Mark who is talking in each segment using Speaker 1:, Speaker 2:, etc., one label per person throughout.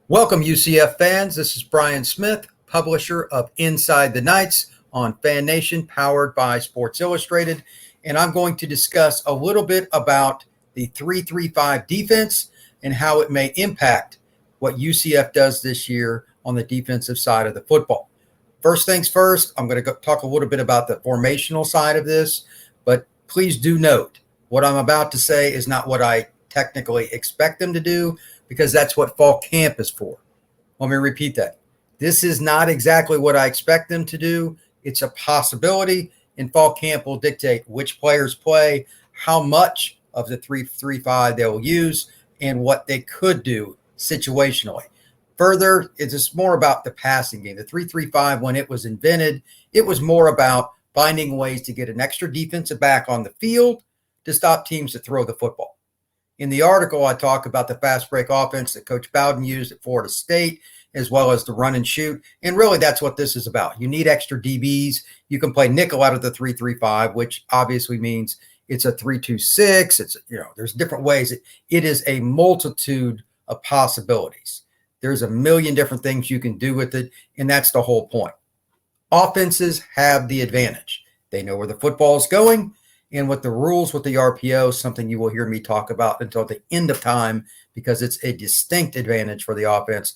Speaker 1: Welcome, UCF fans. This is Brian Smith, publisher of Inside the Knights on Fan Nation, powered by Sports Illustrated. And I'm going to discuss a little bit about the 3-3-5 defense and how it may impact what UCF does this year on the defensive side of the football. First things first, I'm going to talk a little bit about the formational side of this, but please do note what I'm about to say is not what I technically expect them to do, because that's what fall camp is for. Let me repeat that. This is not exactly what I expect them to do. It's a possibility, and fall camp will dictate which players play, how much of the 3-3-5 they will use, and what they could do situationally. Further, it's more about the passing game. The 3-3-5, when it was invented, it was more about finding ways to get an extra defensive back on the field to stop teams that throw the football. In the article, I talk about the fast break offense that Coach Bowden used at Florida State, as well as the run and shoot. And really, that's what this is about. You need extra DBs. You can play nickel out of the 3-3-5, which obviously means it's a 3-2-6. It's, there's different ways. It is a multitude of possibilities. There's a million different things you can do with it, and that's the whole point. Offenses have the advantage. They know where the football is going. And with the rules with the RPO, something you will hear me talk about until the end of time, because it's a distinct advantage for the offense.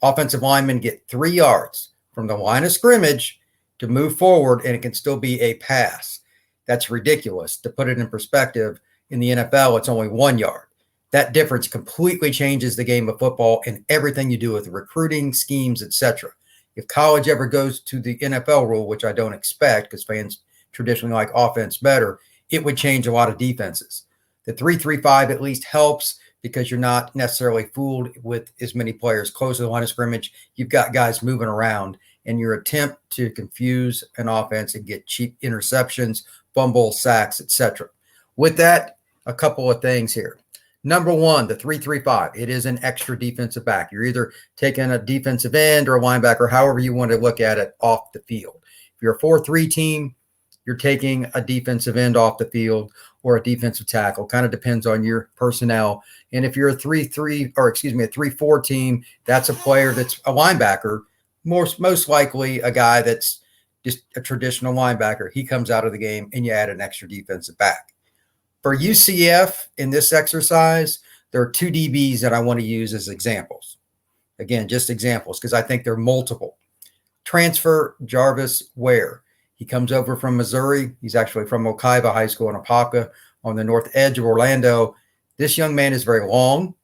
Speaker 1: Offensive linemen get 3 yards from the line of scrimmage to move forward, and it can still be a pass. That's ridiculous. To put it in perspective, in the NFL, it's only 1 yard. That difference completely changes the game of football and everything you do with recruiting, schemes, etc. If college ever goes to the NFL rule, which I don't expect because fans traditionally like offense better, it would change a lot of defenses. The 3-3-5 at least helps because you're not necessarily fooled with as many players close to the line of scrimmage. You've got guys moving around, and your attempt to confuse an offense and get cheap interceptions, fumbles, sacks, etc. With that, a couple of things here. Number one, the 3-3-5, it is an extra defensive back. You're either taking a defensive end or a linebacker, however you want to look at it, off the field. If you're a 4-3 team, you're taking a defensive end off the field or a defensive tackle. Kind of depends on your personnel. And if you're a 3-4 team, that's a player that's a linebacker, most likely a guy that's just a traditional linebacker. He comes out of the game, and you add an extra defensive back. For UCF in this exercise, there are 2 DBs that I want to use as examples. Again, just examples, because I think they're multiple. Transfer Jarvis Ware. He comes over from Missouri. He's actually from Okaiva High School in Apopka on the north edge of Orlando. This young man is very long.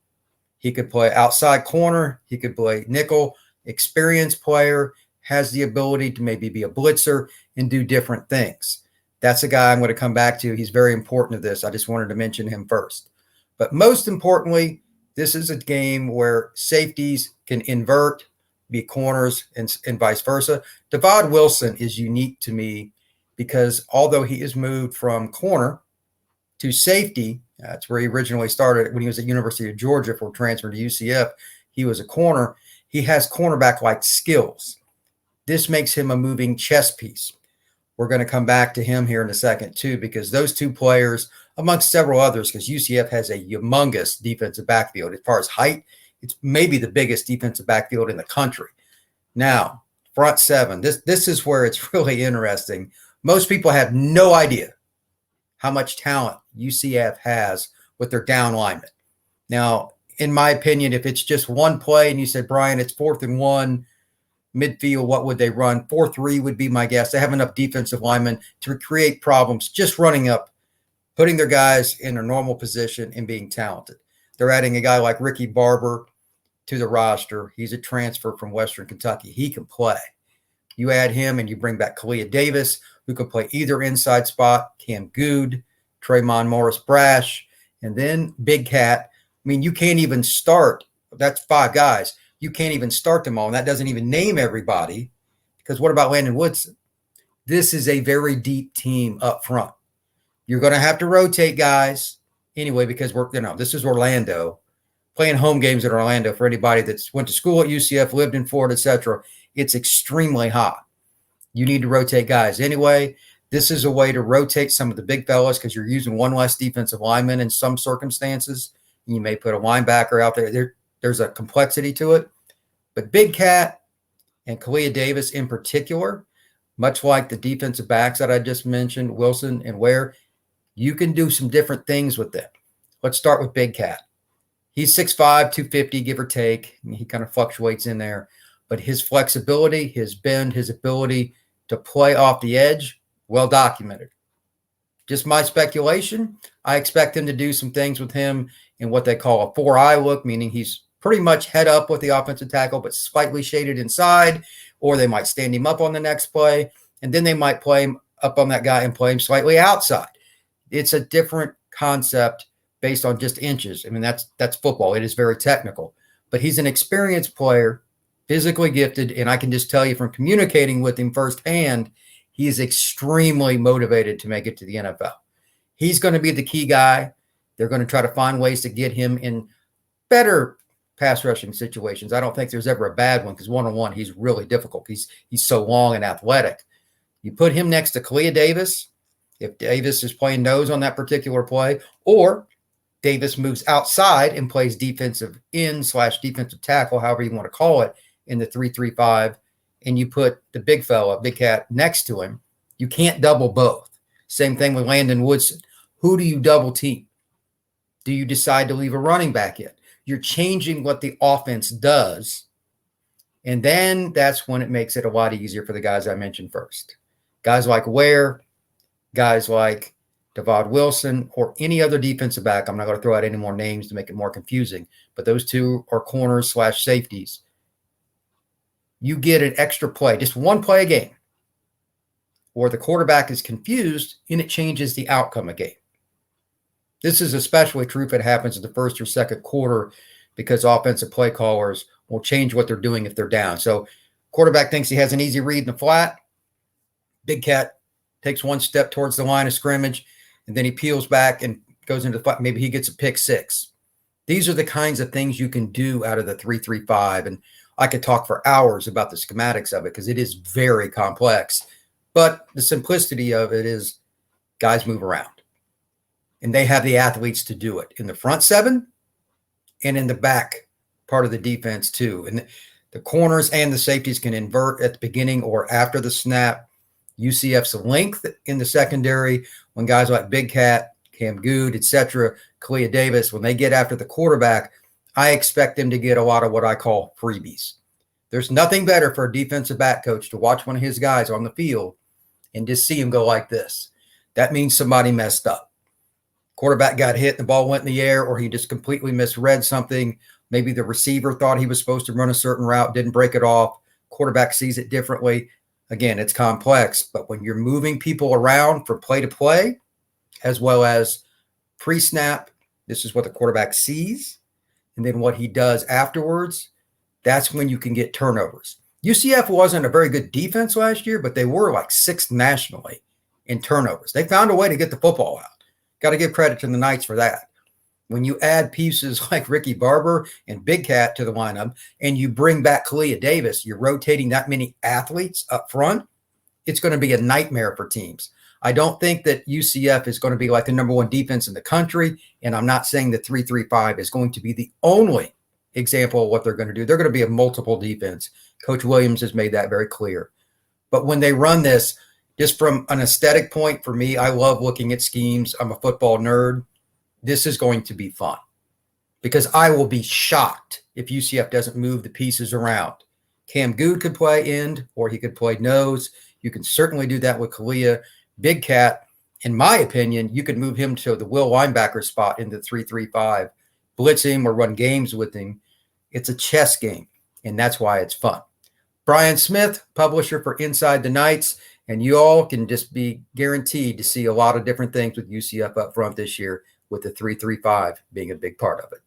Speaker 1: He could play outside corner. He could play nickel. Experienced player, has the ability to maybe be a blitzer and do different things. That's a guy I'm going to come back to. He's very important to this. I just wanted to mention him first. But most importantly, this is a game where safeties can invert, be corners, and vice versa. Devod Wilson is unique to me because although he has moved from corner to safety, that's where he originally started when he was at University of Georgia for transfer to UCF. He was a corner. He has cornerback-like skills. This makes him a moving chess piece. We're going to come back to him here in a second too, because those 2 players, amongst several others, because UCF has a humongous defensive backfield. As far as height, it's maybe the biggest defensive backfield in the country. Now, front 7, this is where it's really interesting. Most people have no idea how much talent UCF has with their down linemen. Now, in my opinion, if it's just one play and you say, Brian, it's 4th and 1, midfield, what would they run? 4-3 would be my guess. They have enough defensive linemen to create problems just running up, putting their guys in their normal position and being talented. They're adding a guy like Ricky Barber to the roster. He's a transfer from Western Kentucky. He can play. You add him and you bring back Kalia Davis, who can play either inside spot, Cam Good, Tremont Morris-Brash, and then Big Cat. I mean, you can't even start. That's 5 guys. You can't even start them all, and that doesn't even name everybody, because what about Landon Woodson? This is a very deep team up front. You're going to have to rotate guys anyway, because this is Orlando. Playing home games in Orlando, for anybody that's went to school at UCF, lived in Florida, etc., it's extremely hot. You need to rotate guys anyway. This is a way to rotate some of the big fellas because you're using one less defensive lineman in some circumstances. You may put a linebacker out there. There's a complexity to it. But Big Cat and Kalia Davis in particular, much like the defensive backs that I just mentioned, Wilson and Ware, you can do some different things with them. Let's start with Big Cat. He's 6'5", 250, give or take. He kind of fluctuates in there. But his flexibility, his bend, his ability to play off the edge, well documented. Just my speculation, I expect him to do some things with him in what they call a 4-eye look, meaning he's pretty much head up with the offensive tackle, but slightly shaded inside, or they might stand him up on the next play, and then they might play him up on that guy and play him slightly outside. It's a different concept based on just inches. I mean, that's football. It is very technical. But he's an experienced player, physically gifted, and I can just tell you from communicating with him firsthand, he is extremely motivated to make it to the NFL. He's going to be the key guy. They're going to try to find ways to get him in better pass rushing situations. I don't think there's ever a bad one because one-on-one, he's really difficult. He's so long and athletic. You put him next to Kalia Davis, if Davis is playing nose on that particular play, or Davis moves outside and plays defensive end/defensive tackle, however you want to call it, in the 3-3-5, and you put the big fella, Big Cat, next to him, you can't double both. Same thing with Landon Woodson. Who do you double team? Do you decide to leave a running back in? You're changing what the offense does, and then that's when it makes it a lot easier for the guys I mentioned first. Guys like Ware, guys like Devod Wilson, or any other defensive back. I'm not going to throw out any more names to make it more confusing, but those two are corners/safeties. You get an extra play, just one play a game, or the quarterback is confused and it changes the outcome of the game. This is especially true if it happens in the first or second quarter because offensive play callers will change what they're doing if they're down. So quarterback thinks he has an easy read in the flat. Big Cat takes one step towards the line of scrimmage, and then he peels back and goes into the flat. Maybe he gets a pick six. These are the kinds of things you can do out of the 3-3-5, and I could talk for hours about the schematics of it because it is very complex. But the simplicity of it is guys move around, and they have the athletes to do it in the front seven and in the back part of the defense too. And the corners and the safeties can invert at the beginning or after the snap. UCF's length in the secondary, when guys like Big Cat, Cam Good, etc., Kalia Davis, when they get after the quarterback, I expect them to get a lot of what I call freebies. There's nothing better for a defensive back coach to watch one of his guys on the field and just see him go like this. That means somebody messed up. Quarterback got hit, the ball went in the air, or he just completely misread something. Maybe the receiver thought he was supposed to run a certain route, didn't break it off. Quarterback sees it differently. Again, it's complex, but when you're moving people around for play to play, as well as pre-snap, this is what the quarterback sees, and then what he does afterwards, that's when you can get turnovers. UCF wasn't a very good defense last year, but they were like sixth nationally in turnovers. They found a way to get the football out. Got to give credit to the Knights for that. When you add pieces like Ricky Barber and Big Cat to the lineup and you bring back Kalia Davis, you're rotating that many athletes up front, it's going to be a nightmare for teams. I don't think that UCF is going to be like the number one defense in the country, and I'm not saying the 3-3-5 is going to be the only example of what they're going to do. They're going to be a multiple defense. Coach Williams has made that very clear. But when they run this, just from an aesthetic point, for me, I love looking at schemes. I'm a football nerd. This is going to be fun because I will be shocked if UCF doesn't move the pieces around. Cam Good could play end or he could play nose. You can certainly do that with Kalia. Big Cat, in my opinion, you could move him to the will linebacker spot in the 3-3-5, blitz him or run games with him. It's a chess game, and that's why it's fun. Brian Smith, publisher for Inside the Knights, and you all can just be guaranteed to see a lot of different things with UCF up front this year, with the 3-3-5 being a big part of it.